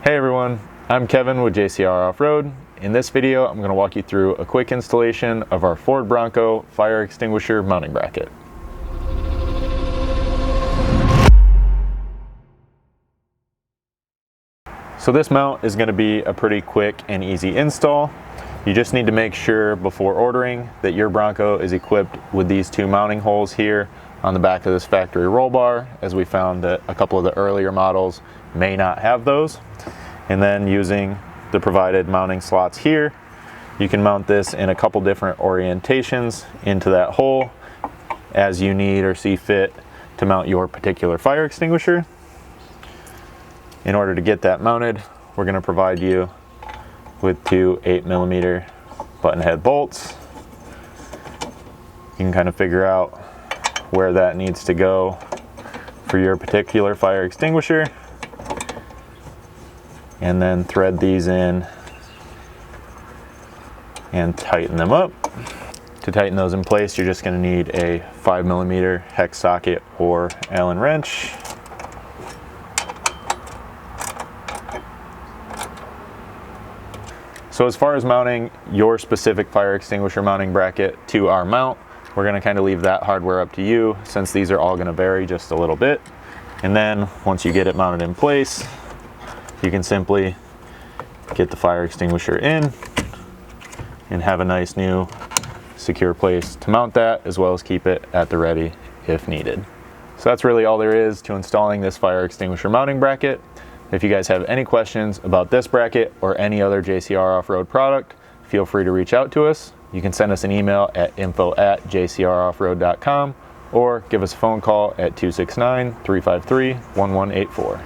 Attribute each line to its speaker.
Speaker 1: Hey everyone, I'm Kevin with JCR Off-Road. In this video, I'm going to walk you through a quick installation of our Ford Bronco Fire Extinguisher mounting bracket. So this mount is going to be a pretty quick and easy install. You just need to make sure before ordering that your Bronco is equipped with these two mounting holes here on the back of this factory roll bar, as we found that a couple of the earlier models may not have those. And then using the provided mounting slots here, you can mount this in a couple different orientations into that hole as you need or see fit to mount your particular fire extinguisher. In order to get that mounted, we're going to provide you with two 8mm button head bolts. You can kind of figure out where that needs to go for your particular fire extinguisher, and then thread these in and tighten them up. To tighten those in place, you're just going to need a 5mm hex socket or Allen wrench. So as far as mounting your specific fire extinguisher mounting bracket to our mount, we're going to kind of leave that hardware up to you, since these are all going to vary just a little bit. And then once you get it mounted in place, you can simply get the fire extinguisher in and have a nice new secure place to mount that, as well as keep it at the ready if needed. So that's really all there is to installing this fire extinguisher mounting bracket. If you guys have any questions about this bracket or any other JCR Off-Road product, feel free to reach out to us. You can send us an email at info@jcroffroad.com or give us a phone call at 269-353-1184.